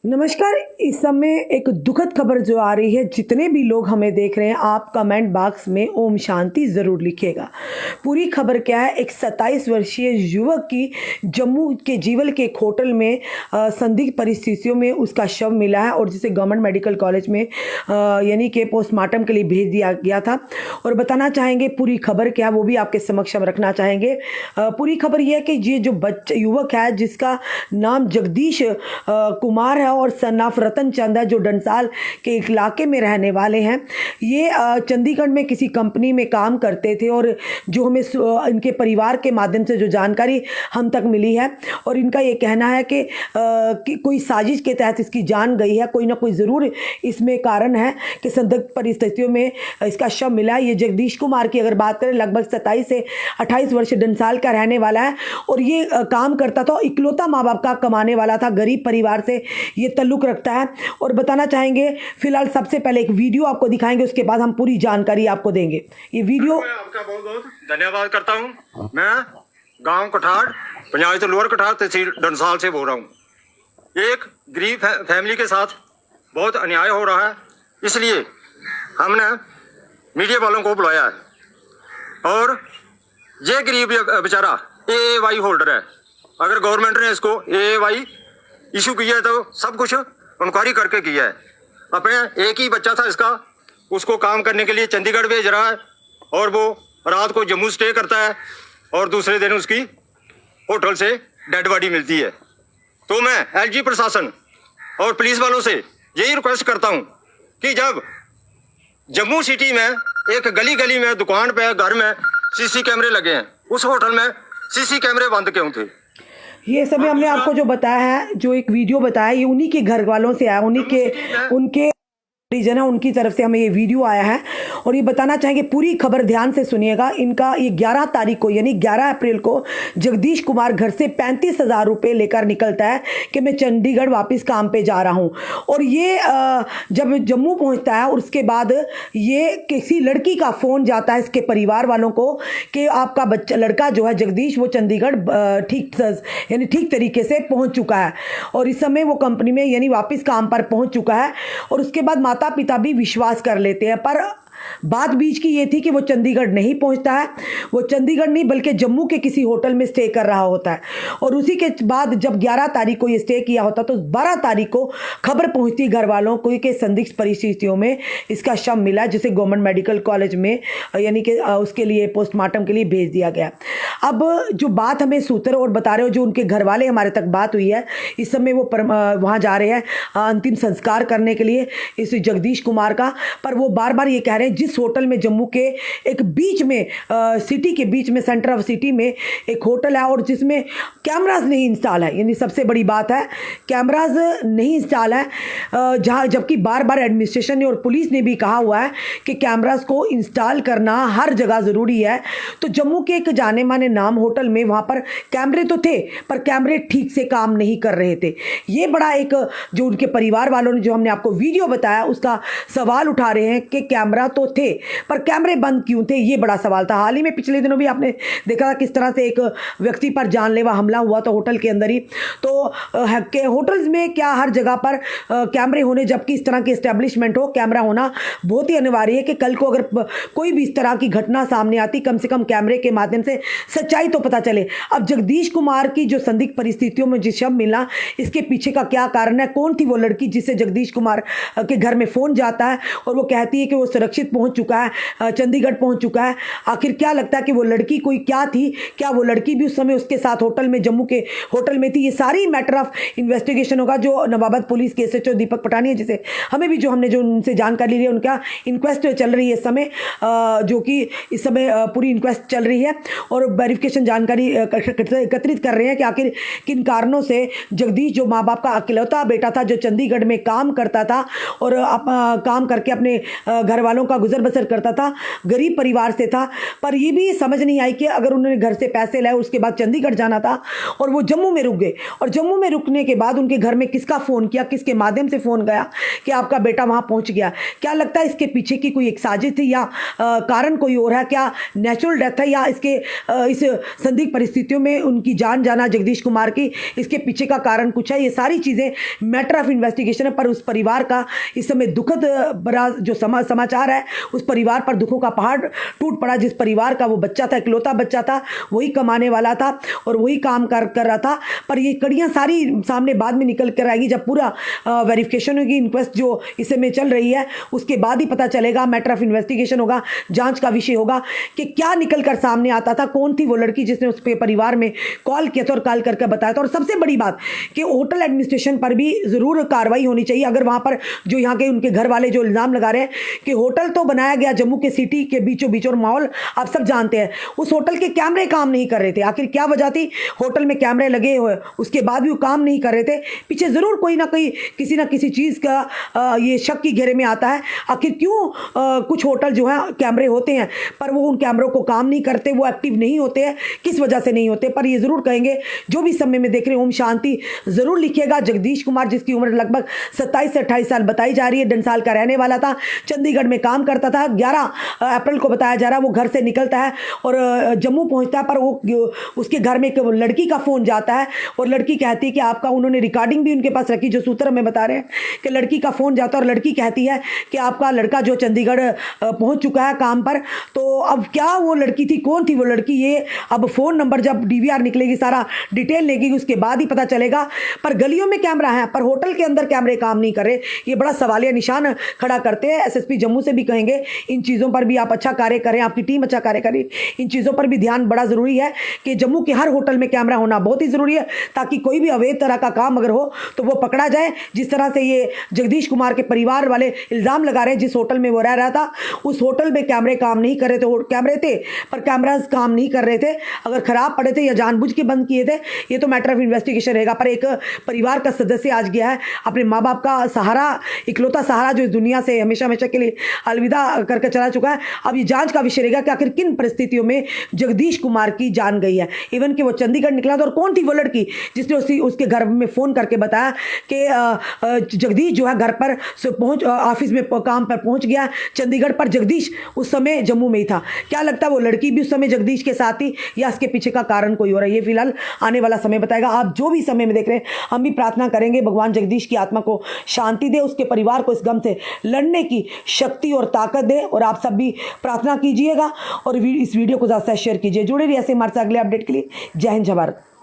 नमस्कार। इस समय एक दुखद खबर जो आ रही है, जितने भी लोग हमें देख रहे हैं आप कमेंट बॉक्स में ओम शांति ज़रूर लिखिएगा। पूरी खबर क्या है, एक 27 वर्षीय युवक की जम्मू के जीवल के एक होटल में संदिग्ध परिस्थितियों में उसका शव मिला है और जिसे गवर्नमेंट मेडिकल कॉलेज में यानी कि पोस्टमार्टम के लिए भेज दिया गया था। और बताना चाहेंगे पूरी खबर क्या है, वो भी आपके समक्ष हम रखना चाहेंगे। पूरी खबर यह है कि ये जो युवक है जिसका नाम जगदीश कुमार है और सन ऑफ रतन चंद है, जो डंसाल के इलाके में रहने वाले हैं। ये चंडीगढ़ में किसी कंपनी में काम करते थे और जो हमें इनके परिवार के माध्यम से जो जानकारी हम तक मिली है, और इनका ये कहना है कि कोई साजिश के तहत इसकी जान गई है, कोई ना कोई ज़रूर इसमें कारण है कि संदिग्ध परिस्थितियों में इसका शव मिला है। ये जगदीश कुमार की अगर बात करें, लगभग 27 से 28 वर्ष डंसाल का रहने वाला है और ये काम करता था, इकलौता माँ बाप का कमाने वाला था, गरीब परिवार से ये तल्लुक रखता है। और बताना चाहेंगे फिलहाल सबसे पहले एक वीडियो आपको दिखाएंगे, उसके बाद हम पूरी जानकारी आपको देंगे। ये वीडियो मैं आपका बहुत बहुत धन्यवाद करता हूं। मैं गांव कठाड़, पंचायत लोअर कठाड़, तहसील डंसाल से बोल रहा हूं। एक गरीब फैमिली के साथ बहुत अन्याय हो रहा है, इसलिए हमने मीडिया वालों को बुलाया है। और ये गरीब बेचारा AAY होल्डर है। अगर गवर्नमेंट ने इसको AAY इशू किया है तो सब कुछ इंक्वायरी करके किया है। अपने एक ही बच्चा था इसका, उसको काम करने के लिए चंडीगढ़ भेज रहा है और वो रात को जम्मू स्टे करता है और दूसरे दिन उसकी होटल से डेड बॉडी मिलती है। तो मैं LG प्रशासन और पुलिस वालों से यही रिक्वेस्ट करता हूँ कि जब जम्मू सिटी में एक गली गली में, दुकान पे, घर में CC कैमरे लगे हैं, उस होटल में CC कैमरे बंद क्यों थे? ये समय हमने आपको जो बताया है, जो एक वीडियो बताया, ये उन्हीं के घर वालों से आया, उनके परिजन है, उनकी तरफ से हमें ये वीडियो आया है। और ये बताना चाहेंगे, पूरी खबर ध्यान से सुनिएगा। इनका ये 11 तारीख को यानी 11 अप्रैल को जगदीश कुमार घर से 35,000 रुपये लेकर निकलता है कि मैं चंडीगढ़ वापस काम पे जा रहा हूँ। और ये जब जम्मू पहुँचता है और उसके बाद ये किसी लड़की का फ़ोन जाता है इसके परिवार वालों को कि आपका बच्चा, लड़का जो है जगदीश, वो चंडीगढ़ ठीक तरीके से पहुँच चुका है और इस समय वो कंपनी में यानी वापस काम पर पहुँच चुका है। और उसके बाद माता पिता भी विश्वास कर लेते हैं, पर बात बीच की ये थी कि वो चंडीगढ़ नहीं पहुंचता है। वो चंडीगढ़ नहीं बल्कि जम्मू के किसी होटल में स्टे कर रहा होता है। और उसी के बाद जब 11 तारीख को ये स्टे किया होता तो 12 तारीख को खबर पहुंचती घर वालों को कि संदिग्ध परिस्थितियों में इसका शव मिला, जिसे गवर्नमेंट मेडिकल कॉलेज में यानी कि उसके लिए पोस्टमार्टम के लिए भेज दिया गया। अब जो बात हमें सूत्र और बता रहे हो, जो उनके घर वाले हमारे तक बात हुई है, इस समय वो वहाँ जा रहे हैं अंतिम संस्कार करने के लिए इस जगदीश कुमार का। पर वो बार बार ये कह रहे हैं, जिस होटल में जम्मू के एक बीच में सिटी के बीच में, सेंटर ऑफ सिटी में एक होटल है और जिसमें कैमराज नहीं इंस्टॉल है, यानी सबसे बड़ी बात है कैमराज नहीं इंस्टॉल है, जहाँ जबकि बार बार एडमिनिस्ट्रेशन ने और पुलिस ने भी कहा हुआ है कि कैमराज को इंस्टॉल करना हर जगह ज़रूरी है। तो जम्मू के एक जाने माने नाम होटल में वहाँ पर कैमरे तो थे, पर कैमरे ठीक से काम नहीं कर रहे थे। ये बड़ा एक जो उनके परिवार वालों ने, जो हमने आपको वीडियो बताया, उसका सवाल उठा रहे हैं कि कैमरा तो थे पर कैमरे बंद क्यों थे, ये बड़ा सवाल था। हाल ही में पिछले दिनों भी आपने देखा किस तरह से एक व्यक्ति पर जानलेवा हमला हुआ था होटल के अंदर ही। तो होटल्स में क्या हर जगह पर कैमरे होने, जबकि इस तरह की एस्टेब्लिशमेंट हो, कैमरा होना बहुत ही अनिवार्य है कि कल को अगर कोई भी इस तरह की घटना सामने आती, कम से कम कैमरे के माध्यम से सच्चाई तो पता चले। अब जगदीश कुमार की जो संदिग्ध परिस्थितियों में जिस शव मिला, इसके पीछे का क्या कारण है, कौन थी वो लड़की जिससे जगदीश कुमार के घर में फ़ोन जाता है और वो कहती है कि वो सुरक्षित पहुंच चुका है, चंडीगढ़ पहुंच चुका है। आखिर क्या लगता है कि वो लड़की कोई क्या थी, क्या वो लड़की भी उस समय उसके साथ होटल में, जम्मू के होटल में थी? ये सारी मैटर ऑफ इन्वेस्टिगेशन होगा। जो नवाबाद पुलिस के SHO दीपक पटानी है, जिसे हमें भी हमने जो उनसे जानकारी ली है, उनका इंक्वेस्ट चल रही है इस समय, जो कि इस समय पूरी इंक्वेस्ट चल रही है और वेरिफिकेशन जानकारी एकत्रित कर रहे हैं कि आखिर किन कारणों से जगदीश, जो माँ बाप का अकेलौता बेटा था, जो चंडीगढ़ में काम करता था और काम करके अपने घर वालों का का गुजर बसर करता था, गरीब परिवार से था, पर ये भी समझ नहीं आई कि अगर उन्होंने घर से पैसे लाए, उसके बाद चंडीगढ़ जाना था और वो जम्मू में रुक गए, और जम्मू में रुकने के बाद उनके घर में किसका फ़ोन किया, किसके माध्यम से फ़ोन गया कि आपका बेटा वहाँ पहुँच गया। क्या लगता है इसके पीछे की कोई एक साजिश थी या कारण कोई और है? क्या नेचुरल डेथ है या इसके इस संदिग्ध परिस्थितियों में उनकी जान जाना जगदीश कुमार की, इसके पीछे का कारण कुछ है? ये सारी चीज़ें मैटर ऑफ इन्वेस्टिगेशन है। पर उस परिवार का इस समय दुखद बड़ा जो समाचार है, उस परिवार पर दुखों का पहाड़ टूट पड़ा। जिस परिवार का वो बच्चा था, इकलौता बच्चा था, वही कमाने वाला था और वही काम कर रहा था। पर ये कड़ियाँ सारी सामने बाद में निकल कर आएगी, जब पूरा वेरिफिकेशन होगी, इंक्वेस्ट जो इस समय चल रही है, उसके बाद ही पता चलेगा, मैटर ऑफ इन्वेस्टिगेशन होगा, जांच का विषय होगा कि क्या निकल कर सामने आता था, कौन थी वो लड़की जिसने उस परिवार में कॉल किया था और कॉल करके बताया था। और सबसे बड़ी बात कि होटल एडमिनिस्ट्रेशन पर भी ज़रूर कार्रवाई होनी चाहिए। अगर वहाँ पर जो यहाँ के उनके घर वाले जो इल्ज़ाम लगा रहे हैं कि होटल तो बनाया गया जम्मू के सिटी के बीचों बीच, और माहौल आप सब जानते हैं, उस होटल के कैमरे काम नहीं कर रहे थे। आखिर क्या वजह थी? होटल में कैमरे लगे हुए, उसके बाद भी वो काम नहीं कर रहे थे। पीछे ज़रूर कोई ना कोई किसी ना किसी चीज़ का ये शक की घेरे में आता है। आखिर क्यों कुछ होटल जो है कैमरे होते हैं पर वो उन कैमरों को काम नहीं करते, वो एक्टिव नहीं होते हैं, किस वजह से नहीं होते? पर ये ज़रूर कहेंगे, जो भी समय में देख रहे हैं, ओम शांति ज़रूर लिखिएगा। जगदीश कुमार, जिसकी उम्र लगभग 27 से 28 साल बताई जा रही है, डंसाल का रहने वाला था, चंडीगढ़ में काम करता था। 11 अप्रैल को बताया जा रहा है वो घर से निकलता है और जम्मू पहुंचता है, पर वो उसके घर में एक लड़की का फ़ोन जाता है और लड़की कहती है कि आपका, उन्होंने रिकॉर्डिंग भी उनके पास रखी, जो सूत्र हमें बता रहे हैं कि लड़की का फ़ोन जाता है और लड़की कहती है कि आपका लड़का जो चंडीगढ़ पहुंच चुका है काम पर। तो अब क्या वो लड़की थी, कौन थी वो लड़की, ये अब फ़ोन नंबर जब DVR निकलेगी, सारा डिटेल लेगी, उसके बाद ही पता चलेगा। पर गलियों में कैमरा है, पर होटल के अंदर कैमरे काम नहीं कर रहे, ये बड़ा सवालिया निशान खड़ा करते हैं। SSP जम्मू से भी कहेंगे, इन चीज़ों पर भी आप अच्छा कार्य करें, आपकी टीम अच्छा कार्य करे, इन चीज़ों पर भी ध्यान बड़ा ज़रूरी है कि जम्मू के हर होटल में कैमरा होना बहुत ही ज़रूरी है, ताकि कोई भी अवैध तरह का काम अगर हो तो वो पकड़ा जाए। जिस तरह से ये जगदीश कुमार के परिवार वाले इल्ज़ाम लगा रहे हैं, जिस होटल में वो रह रहा था उस होटल में कैमरे काम नहीं कर रहे थे, कैमरे थे पर कैमराज काम नहीं कर रहे थे, अगर ख़राब पड़े थे या जानबूझ के बंद किए थे, ये तो मैटर ऑफ इन्वेस्टिगेशन रहेगा। पर एक परिवार का सदस्य आज गया है, अपने माँ बाप का सहारा, इकलौता सहारा जो इस दुनिया से हमेशा हमेशा के लिए अलविदा करके चला चुका है। अब ये जांच का विषय रहेगा कि आखिर किन परिस्थितियों में जगदीश कुमार की जान गई है। इवन कि वो चंडीगढ़ निकला था और कौन थी वो लड़की जिसने उसके घर में फ़ोन करके बताया कि जगदीश जो है घर पर पहुंच, ऑफिस में काम पर पहुंच गया चंडीगढ़, पर जगदीश उस समय जम्मू में ही था। क्या लगता है वो लड़की भी उस समय जगदीश के साथ थी या इसके पीछे का कारण कोई और है? ये फिलहाल आने वाला समय बताएगा। आप जो भी समय में देख रहे हैं, हम भी प्रार्थना करेंगे भगवान जगदीश की आत्मा को शांति दे, उसके परिवार को इस गम से लड़ने की शक्ति और ताकत दे। और आप सब भी प्रार्थना कीजिएगा और इस वीडियो को ज़्यादा से शेयर कीजिए। जुड़े रहिए ऐसे हमारे साथ अगले अपडेट के लिए। जय हिंद, जय भारत।